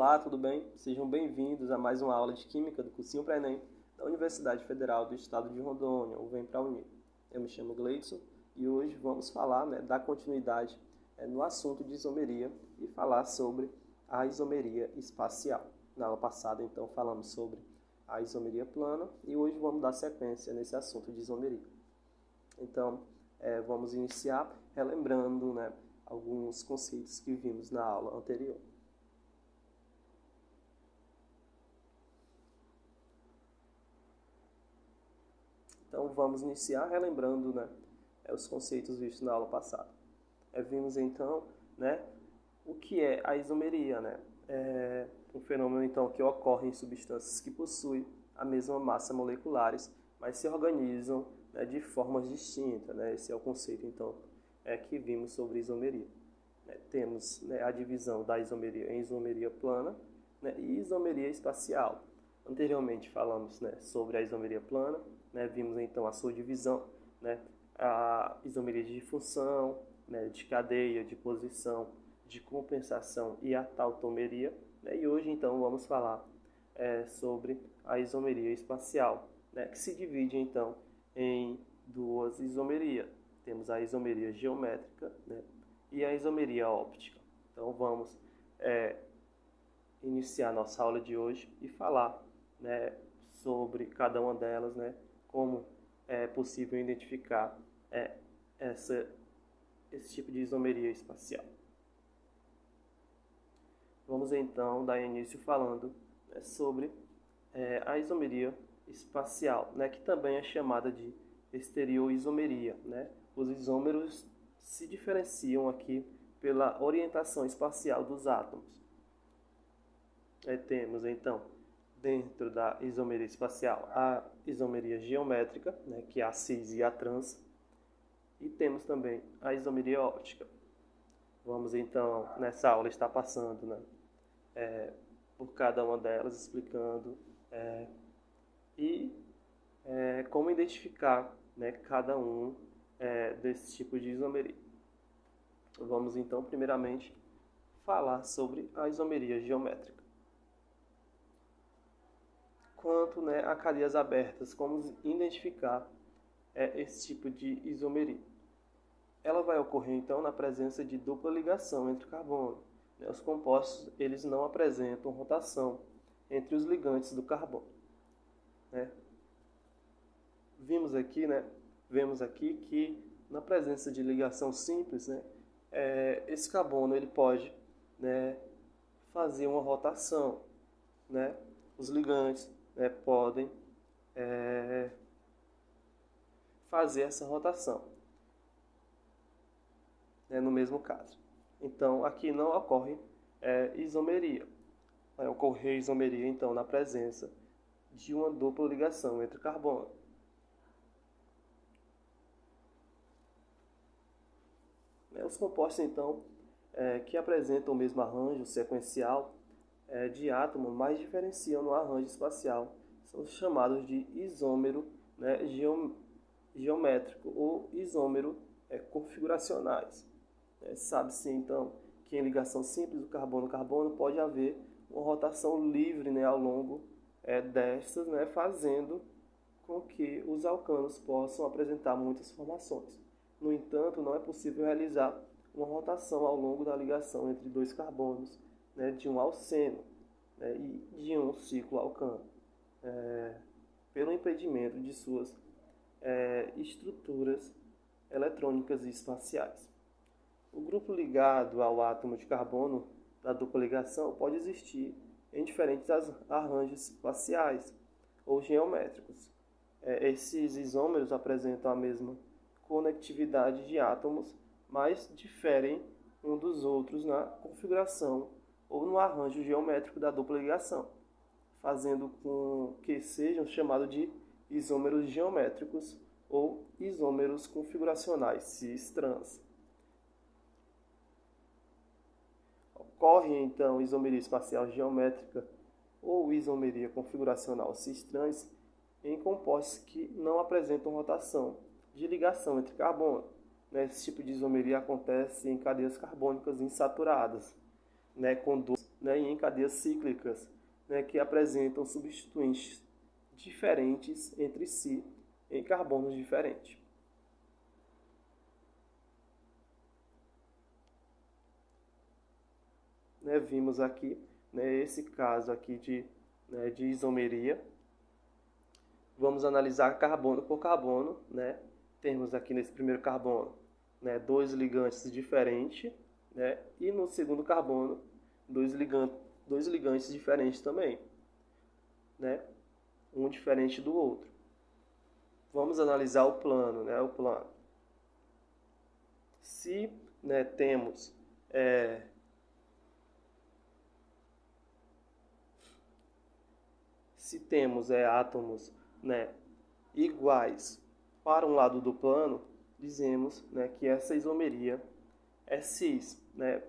Olá, tudo bem? Sejam bem-vindos a mais uma aula de Química do Cursinho Pré-ENEM da Universidade Federal do Estado de Rondônia, ou Vem Pra Unir. Eu me chamo Gleidson e hoje vamos falar, dar continuidade no assunto de isomeria e falar sobre a isomeria espacial. Na aula passada, então, falamos sobre a isomeria plana e hoje vamos dar sequência nesse assunto de isomeria. Então, vamos iniciar relembrando alguns conceitos que vimos na aula anterior. Então, vamos iniciar relembrando os conceitos vistos na aula passada. Vimos, então, o que é a isomeria. É um fenômeno, então, que ocorre em substâncias que possuem a mesma massa moleculares, mas se organizam de formas distintas. Esse é o conceito, então, que vimos sobre isomeria. Temos a divisão da isomeria em isomeria plana e isomeria espacial. Anteriormente falamos sobre a isomeria plana, vimos então a sua divisão, a isomeria de função, de cadeia, de posição, de compensação e a tautomeria. E hoje então vamos falar sobre a isomeria espacial, que se divide então em duas isomerias. Temos a isomeria geométrica e a isomeria óptica. Então vamos iniciar nossa aula de hoje e falar sobre cada uma delas, como é possível identificar esse tipo de isomeria espacial. Vamos então dar início falando sobre a isomeria espacial, que também é chamada de estereoisomeria. Os isômeros se diferenciam aqui pela orientação espacial dos átomos. Temos então, dentro da isomeria espacial, a isomeria geométrica, que é a cis e a trans, e temos também a isomeria óptica. Vamos então, nessa aula, estar passando por cada uma delas, explicando como identificar cada um desse tipo de isomeria. Vamos então, primeiramente, falar sobre a isomeria geométrica. Quanto a cadeias abertas, como identificar esse tipo de isomeria? Ela vai ocorrer então na presença de dupla ligação entre carbono. Os compostos eles não apresentam rotação entre os ligantes do carbono. Vemos aqui que na presença de ligação simples, esse carbono ele pode fazer uma rotação. Os ligantes podem fazer essa rotação, no mesmo caso. Então, aqui não ocorre isomeria. Vai ocorrer isomeria, então, na presença de uma dupla ligação entre carbono. Os compostos, então, que apresentam o mesmo arranjo sequencial de átomo, mas diferenciam no arranjo espacial, são chamados de isômero geométrico ou isômero configuracionais. Sabe-se, então, que em ligação simples do carbono-carbono pode haver uma rotação livre ao longo destas, fazendo com que os alcanos possam apresentar muitas formações. No entanto, não é possível realizar uma rotação ao longo da ligação entre dois carbonos, de um alceno e de um ciclo alcano, pelo impedimento de suas estruturas eletrônicas e espaciais. O grupo ligado ao átomo de carbono da dupla ligação pode existir em diferentes arranjos espaciais ou geométricos. Esses isômeros apresentam a mesma conectividade de átomos, mas diferem um dos outros na configuração ou no arranjo geométrico da dupla ligação, fazendo com que sejam chamados de isômeros geométricos ou isômeros configuracionais cis-trans. Ocorre então isomeria espacial geométrica ou isomeria configuracional cis-trans em compostos que não apresentam rotação de ligação entre carbono. Esse tipo de isomeria acontece em cadeias carbônicas insaturadas, com duas né, e em cadeias cíclicas, né, que apresentam substituintes diferentes entre si em carbonos diferentes. Né, vimos aqui, né, esse caso aqui de isomeria. Vamos analisar carbono por carbono, né? Temos aqui nesse primeiro carbono, né, dois ligantes diferentes, né? E no segundo carbono, dois ligantes diferentes também, né? Um diferente do outro. Vamos analisar o plano, né? O plano. Se, né, temos átomos, né, iguais para um lado do plano, dizemos, né, que essa isomeria é cis, né?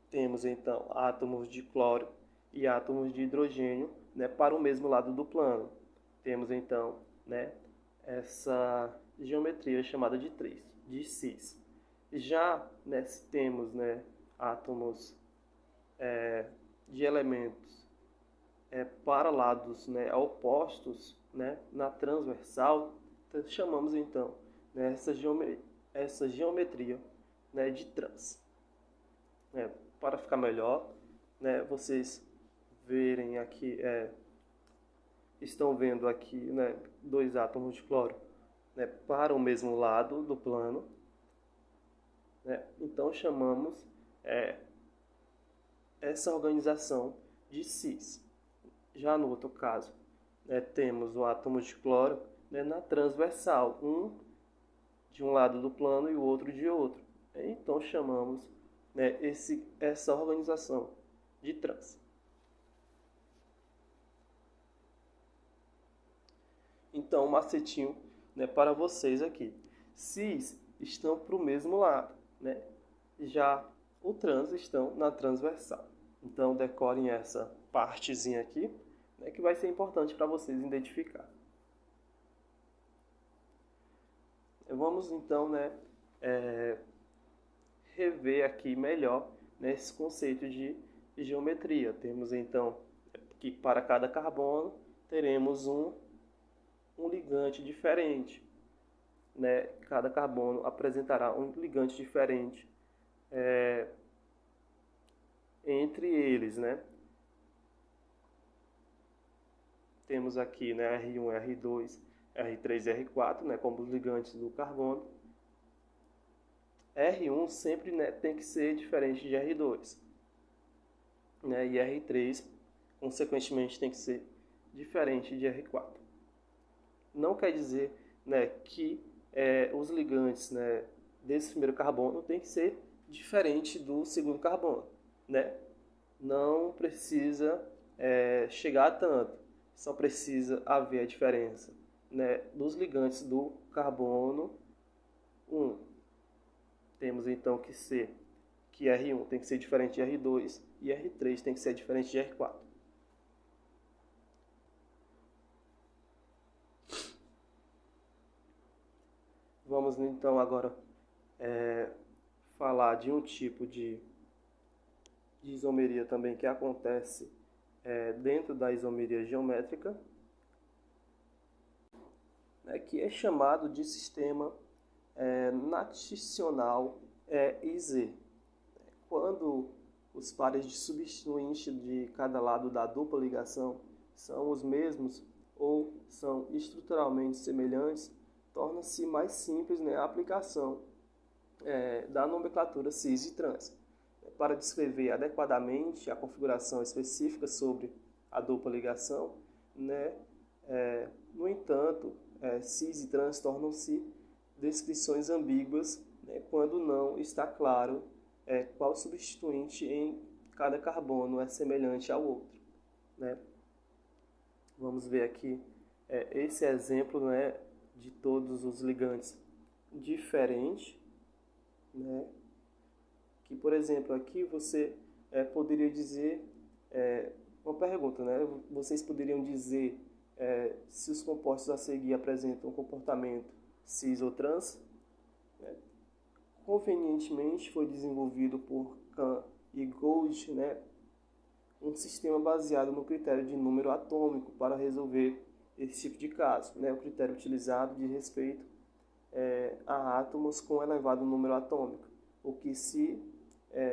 Temos então átomos de cloro e átomos de hidrogênio, né, para o mesmo lado do plano. Temos então, né, essa geometria chamada de cis. Já, né, se temos, né, átomos de elementos para lados, né, opostos, né, na transversal, chamamos então, né, essa geometria, né, de trans. Para ficar melhor, né, vocês verem aqui, estão vendo aqui, né, dois átomos de cloro, né, para o mesmo lado do plano, né, então chamamos essa organização de cis. Já no outro caso, né, temos o átomo de cloro, né, na transversal, um de um lado do plano e o outro de outro. Então chamamos, né, essa organização de trans. Então, um macetinho, né, para vocês aqui. Cis estão para o mesmo lado, né? Já o trans estão na transversal. Então, decorem essa partezinha aqui, né, que vai ser importante para vocês identificar. Vamos então, né, rever aqui melhor, né, esse conceito de geometria. Temos então que para cada carbono teremos um ligante diferente, né? Cada carbono apresentará um ligante diferente entre eles, né? Temos aqui, né, R1, R2, R3 e R4, né, como os ligantes do carbono. R1 sempre, né, tem que ser diferente de R2, né, e R3, consequentemente, tem que ser diferente de R4. Não quer dizer, né, que os ligantes, né, desse primeiro carbono tem que ser diferente do segundo carbono, né? Não precisa chegar a tanto, só precisa haver a diferença, né, dos ligantes do carbono 1. Temos então que R1 tem que ser diferente de R2 e R3 tem que ser diferente de R4. Vamos então agora falar de um tipo de isomeria também que acontece dentro da isomeria geométrica, né, que é chamado de sistema naticional IZ. Quando os pares de substituinte de cada lado da dupla ligação são os mesmos ou são estruturalmente semelhantes, torna-se mais simples, né, a aplicação da nomenclatura cis e trans. Para descrever adequadamente a configuração específica sobre a dupla ligação, né, no entanto, cis e trans tornam-se descrições ambíguas, né, quando não está claro qual substituinte em cada carbono é semelhante ao outro, né? Vamos ver aqui esse exemplo, né, de todos os ligantes diferentes, né? Que, por exemplo, aqui você poderia dizer, uma pergunta, né? Vocês poderiam dizer se os compostos a seguir apresentam um comportamento cis ou trans? Convenientemente foi desenvolvido por Kahn e Gould, né, um sistema baseado no critério de número atômico para resolver esse tipo de caso, né? O critério utilizado diz respeito a átomos com elevado número atômico, o que se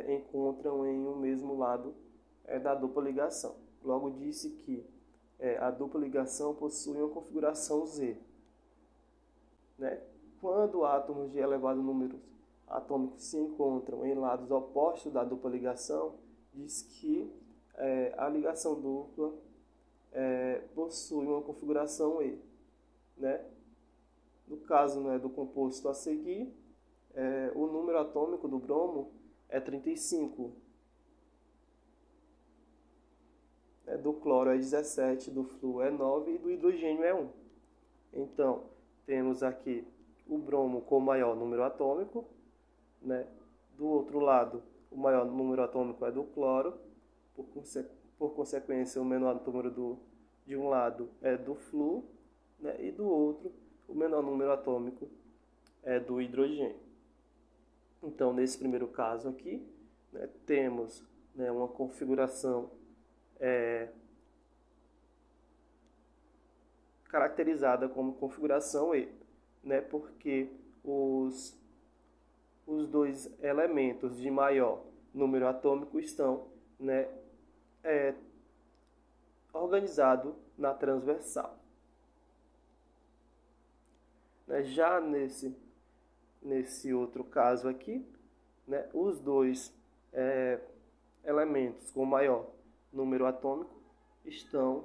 encontram em um mesmo lado da dupla ligação. Logo disse que a dupla ligação possui uma configuração Z, né? Quando átomos de elevado número atômico se encontram em lados opostos da dupla ligação, diz que a ligação dupla possui uma configuração E, né? No caso, né, do composto a seguir, o número atômico do bromo é 35, do cloro é 17, do flúor é 9 e do hidrogênio é 1. Então, temos aqui o bromo com o maior número atômico, né? Do outro lado, o maior número atômico é do cloro, por consequência, o menor número de um lado é do flúor, né? E do outro, o menor número atômico é do hidrogênio. Então, nesse primeiro caso aqui, né, temos, né, uma configuração caracterizada como configuração E, né, porque os dois elementos de maior número atômico estão, né, organizados na transversal. Já nesse outro caso aqui, né, os dois elementos com maior número atômico estão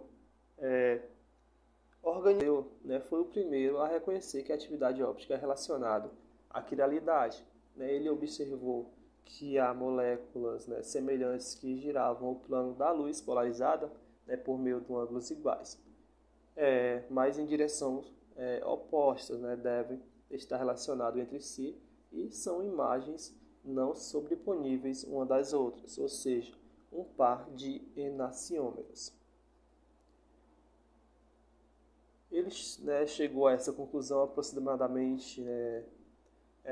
organizados, né? Foi o primeiro a reconhecer que a atividade óptica é relacionada à quiralidade, né? Ele observou que há moléculas, né, semelhantes que giravam o plano da luz polarizada, né, por meio de ângulos iguais, mas em direções opostas, né, devem estar relacionados entre si e são imagens não sobreponíveis uma das outras, ou seja, um par de enaciômeros. Ele, né, chegou a essa conclusão aproximadamente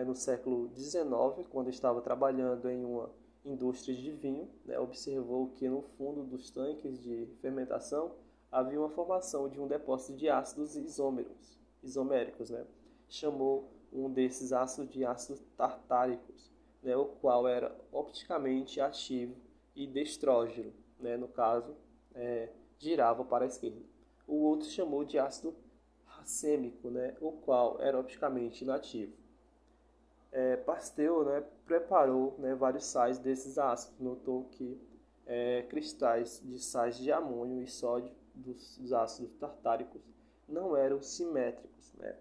no século XIX, quando estava trabalhando em uma indústria de vinho, né, observou que no fundo dos tanques de fermentação havia uma formação de um depósito de ácidos isoméricos, né? Chamou um desses ácidos de ácidos tartáricos, né, o qual era opticamente ativo e destrógeno, né, no caso, girava para a esquerda. O outro chamou de ácido racêmico, né, o qual era opticamente inativo. Pasteur, né, preparou, né, vários sais desses ácidos. Notou que cristais de sais de amônio e sódio dos ácidos tartáricos não eram simétricos, né?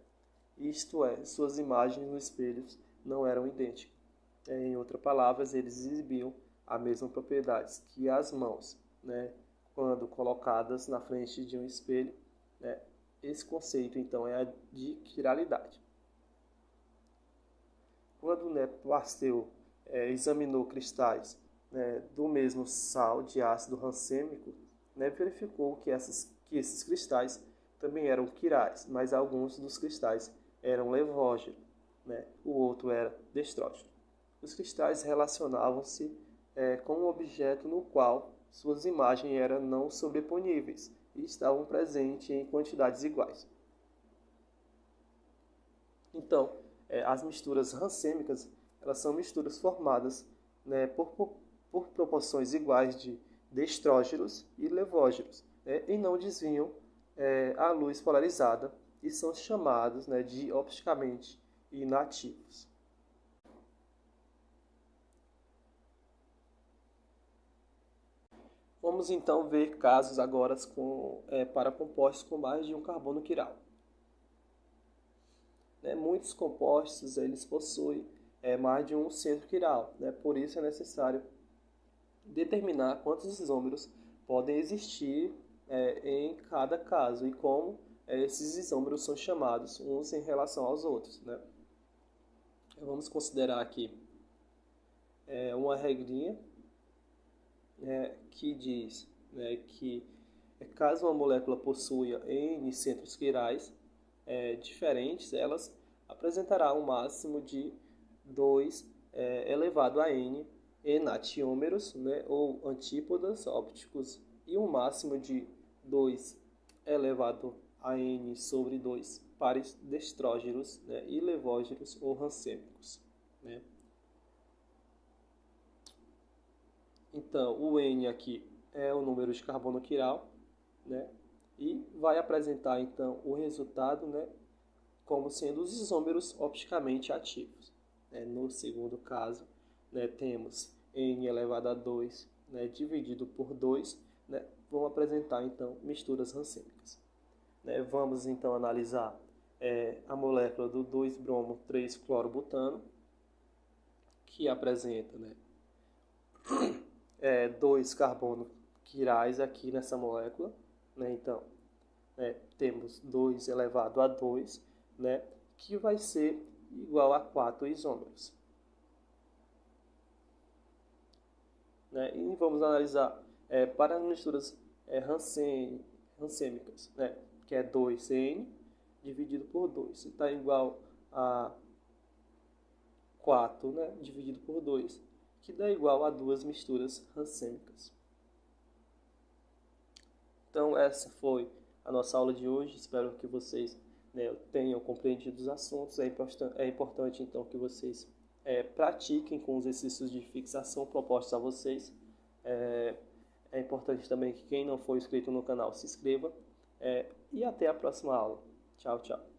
Isto é, suas imagens nos espelhos não eram idênticas. Em outras palavras, eles exibiam as mesmas propriedades que as mãos, né, quando colocadas na frente de um espelho, né? Esse conceito, então, é a de quiralidade. Quando, né, Pasteur examinou cristais, né, do mesmo sal de ácido racêmico, né, verificou que esses cristais também eram quirais, mas alguns dos cristais eram levógenos, né, o outro era destrógeno. Os cristais relacionavam-se com um objeto no qual suas imagens eram não sobreponíveis e estavam presentes em quantidades iguais. Então, as misturas racêmicas, elas são misturas formadas, né, por proporções iguais de destrógenos e levógenos, né, e não desviam a luz polarizada e são chamados, né, de opticamente inativos. Vamos então ver casos agora para compostos com mais de um carbono quiral. Muitos compostos eles possuem mais de um centro quiral, né? Por isso é necessário determinar quantos isômeros podem existir em cada caso e como esses isômeros são chamados uns em relação aos outros, né? Vamos considerar aqui uma regrinha que diz, né, que caso uma molécula possua N centros quirais diferentes, elas apresentará um máximo de 2 elevado a N enantiômeros, né, ou antípodas ópticos, e um máximo de 2 elevado a n sobre 2 pares de estrógeros, né, e levógeros ou rancêmicos, né. Então, o N aqui é o número de carbono quiral, né, e vai apresentar então o resultado, né, como sendo os isômeros opticamente ativos. No segundo caso, né, temos N elevado a 2, né, dividido por 2, né, vão apresentar então misturas rancêmicas. Vamos então analisar a molécula do 2-bromo-3-clorobutano, que apresenta, né, 2 carbono quirais aqui nessa molécula, né? Então, temos 2 elevado a 2, né? Que vai ser igual a 4 isômeros. Né? E vamos analisar para misturas rancêmicas, né? Que é 2N dividido por 2. Está igual a 4, né? Dividido por 2, que dá igual a 2 misturas rancêmicas. Então, essa foi a nossa aula de hoje. Espero que vocês, né, tenham compreendido os assuntos. É importante, então, que vocês pratiquem com os exercícios de fixação propostos a vocês. É importante também que quem não for inscrito no canal se inscreva. E até a próxima aula. Tchau, tchau.